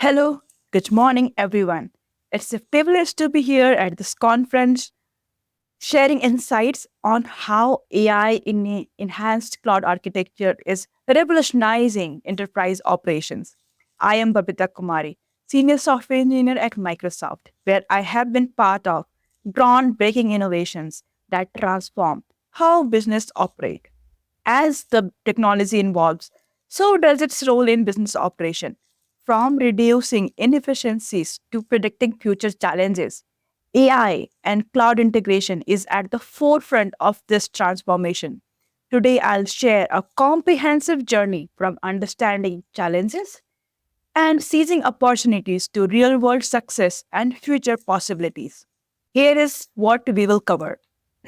Hello, good morning, everyone. It's a privilege to be here at this conference sharing insights on how AI in enhanced cloud architecture is revolutionizing enterprise operations. I am Babita Kumari, Senior Software Engineer at Microsoft, where I have been part of groundbreaking innovations that transform how business operate. As the technology evolves, so does its role in business operation. From reducing inefficiencies to predicting future challenges, AI and cloud integration is at the forefront of this transformation. Today, I'll share a comprehensive journey from understanding challenges and seizing opportunities to real world success and future possibilities. Here is what we will cover.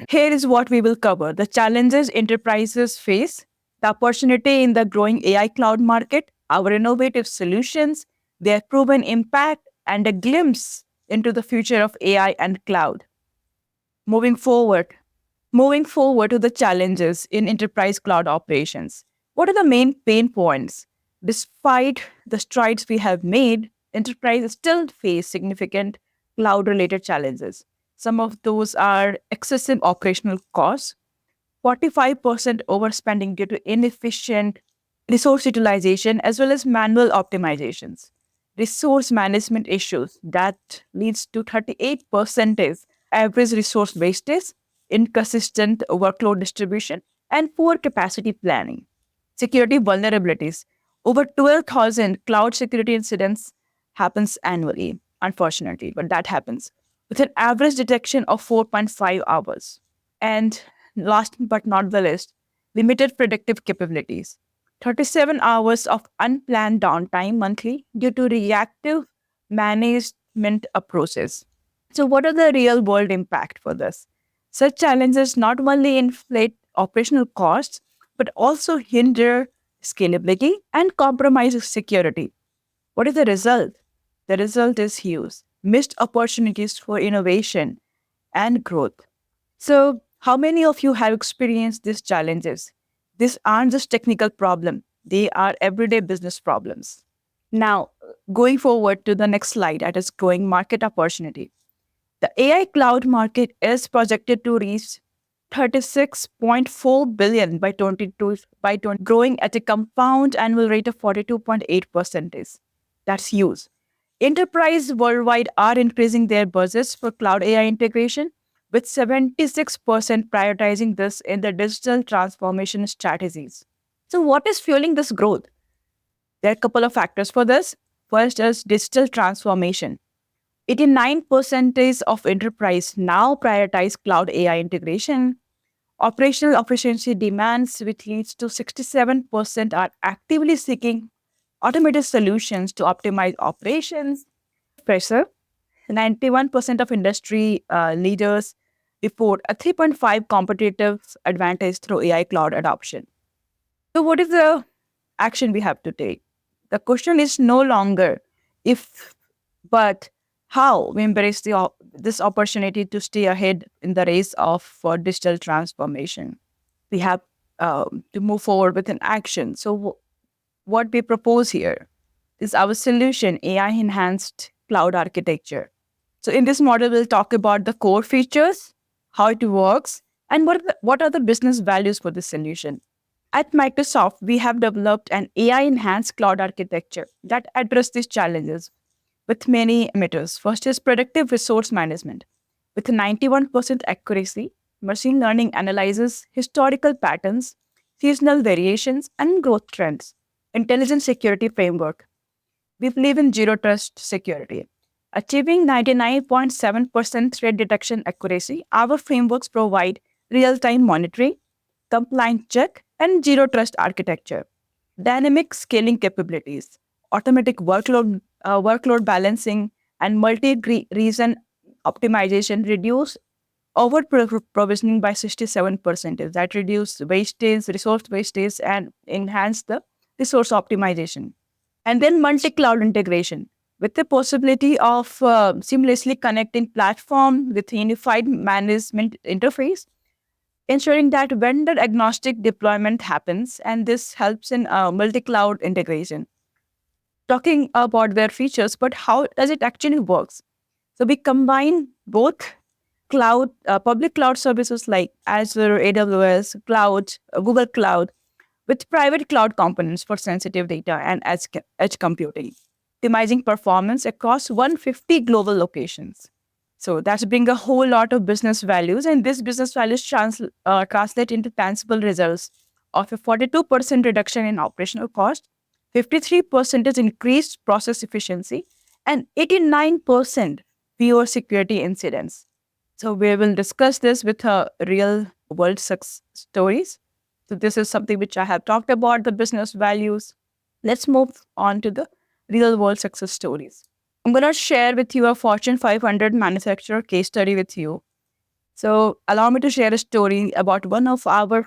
Here is what we will cover: the challenges enterprises face, the opportunity in the growing AI cloud market, our innovative solutions, their proven impact, and a glimpse into the future of AI and cloud. Moving forward, moving forward to the challenges in enterprise cloud operations. What are the main pain points? Despite the strides we have made, enterprises still face significant cloud related challenges. Some of those are excessive operational costs, 45% overspending due to inefficient resource utilization, as well as manual optimizations. Resource management issues that leads to 38% is average resource wastage, inconsistent workload distribution, and poor capacity planning. Security vulnerabilities. Over 12,000 cloud security incidents happens annually, unfortunately, but that happens with an average detection of 4.5 hours. And last but not the least, limited predictive capabilities. 37 hours of unplanned downtime monthly due to reactive management approaches. So, what are the real world impact for this? Such challenges not only inflate operational costs, but also hinder scalability and compromise security. What is the result? The result is huge: missed opportunities for innovation and growth. So, how many of you have experienced these challenges? These aren't just technical problems, they are everyday business problems. Now, going forward to the next slide, that is growing market opportunity. The AI cloud market is projected to reach 36.4 billion by 22 by 20, growing at a compound annual rate of 42.8%. That's huge. Enterprise worldwide are increasing their budgets for cloud AI integration, with 76% prioritizing this in their digital transformation strategies. So, what is fueling this growth? There are a couple of factors for this. First is digital transformation. 89% of enterprise now prioritize cloud AI integration. Operational efficiency demands, which leads to 67% are actively seeking automated solutions to optimize operations. Pressure. 91% of industry leaders report a 3.5 competitive advantage through AI cloud adoption. So, what is the action we have to take? The question is no longer if, but how we embrace this opportunity to stay ahead in the race of digital transformation. We have to move forward with an action. So, what we propose here is our solution: AI enhanced cloud architecture. So, in this model, we'll talk about the core features, how it works, and what are the business values for this solution. At Microsoft, we have developed an AI enhanced cloud architecture that addresses these challenges with many emitters. First is predictive resource management. With 91% accuracy, machine learning analyzes historical patterns, seasonal variations, and growth trends. Intelligent security framework. We believe in zero trust security. Achieving 99.7% threat detection accuracy, our frameworks provide real time monitoring, compliance check, and zero trust architecture. Dynamic scaling capabilities, automatic workload balancing, and multi-reason optimization reduce over provisioning by 67%. That reduce wastage, resource wastage, and enhance the resource optimization. And then multi-cloud integration with the possibility of seamlessly connecting platform with unified management interface, ensuring that vendor agnostic deployment happens, and this helps in multi-cloud integration. talking about their features, but how does it actually works? So we combine both public cloud services like Azure, AWS, Cloud, Google Cloud, with private cloud components for sensitive data and edge computing, optimizing performance across 150 global locations. So that's bring a whole lot of business values, and this business values translate into tangible results of a 42% reduction in operational cost, 53% is increased process efficiency, and 89% fewer security incidents. So we will discuss this with real world success stories. So this is something which I have talked about, the business values. Let's move on to the real world success stories. I'm going to share with you a Fortune 500 manufacturer case study with you. So allow me to share a story about one of our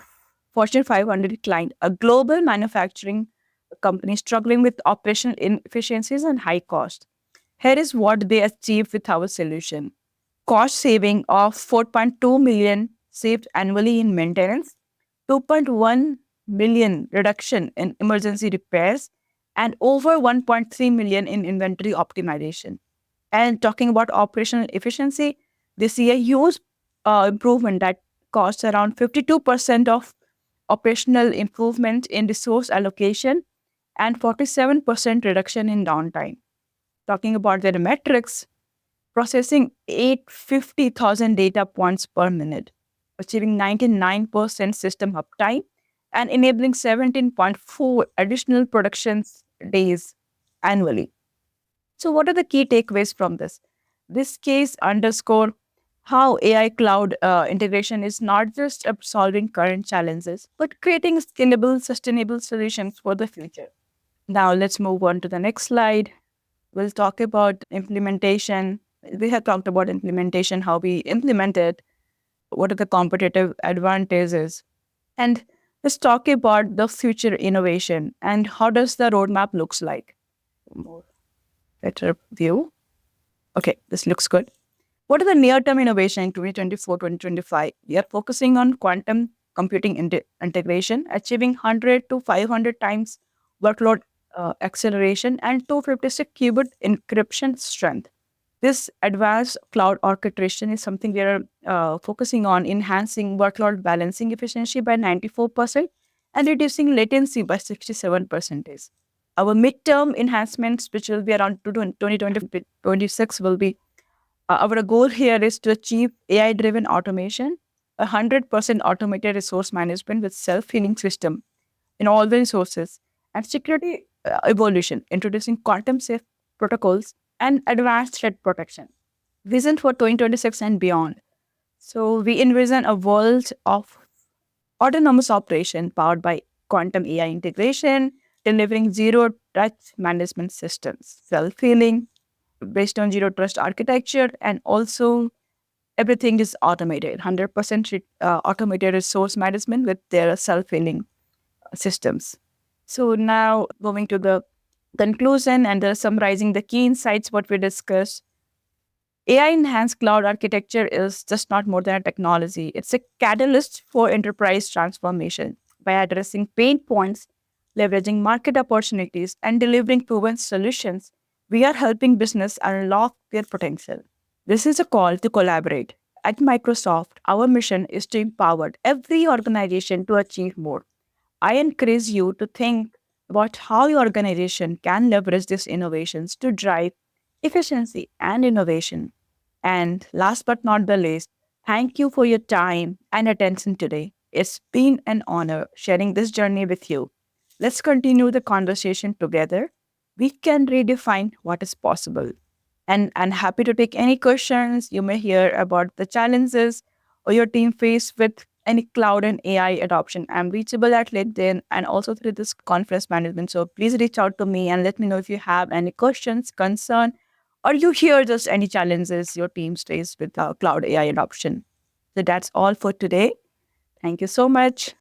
Fortune 500 client, a global manufacturing company struggling with operational inefficiencies and high cost. Here is what they achieved with our solution. Cost saving of 4.2 million saved annually in maintenance, 2.1 million reduction in emergency repairs, and over 1.3 million in inventory optimization. And talking about operational efficiency, they see a huge improvement that costs around 52% of operational improvement in resource allocation and 47% reduction in downtime. Talking about their metrics, processing 850,000 data points per minute, achieving 99% system uptime, and enabling 17.4 additional production days annually. So, what are the key takeaways from this? This case underscore how AI cloud integration is not just solving current challenges, but creating scalable, sustainable solutions for the future. Now, let's move on to the next slide. We'll talk about implementation. We have talked about implementation, how we implement it, what are the competitive advantages, and let's talk about the future innovation and how does the roadmap looks like. More better view. Okay, this looks good. What are the near-term innovation in 2024, 2025? We are focusing on quantum computing integration, achieving 100 to 500 times workload acceleration and 256 qubit encryption strength. This advanced cloud orchestration is something we are focusing on enhancing workload balancing efficiency by 94% and reducing latency by 67%. Our midterm enhancements, which will be around 2026, will be our goal here is to achieve AI driven automation, 100% automated resource management with self healing system in all the resources, and security evolution, introducing quantum safe protocols and advanced threat protection. Vision for 2026 and beyond. So, we envision a world of autonomous operation powered by quantum AI integration, delivering zero touch management systems, self healing based on zero trust architecture, and also everything is automated, 100% automated resource management with their self healing systems. So, now moving to the conclusion and summarizing the key insights what we discussed. AI enhanced cloud architecture is just not more than a technology. It's a catalyst for enterprise transformation by addressing pain points, leveraging market opportunities, and delivering proven solutions. We are helping business unlock their potential. This is a call to collaborate. At Microsoft, our mission is to empower every organization to achieve more. I encourage you to think about how your organization can leverage these innovations to drive efficiency and innovation. And last but not the least, thank you for your time and attention today. It's been an honor sharing this journey with you. Let's continue the conversation together. We can redefine what is possible. And I'm happy to take any questions you may hear about the challenges or your team face with any cloud and AI adoption. I'm reachable at LinkedIn and also through this conference management. So please reach out to me and let me know if you have any questions, concern, or you hear just any challenges your team face with cloud AI adoption. So that's all for today. Thank you so much.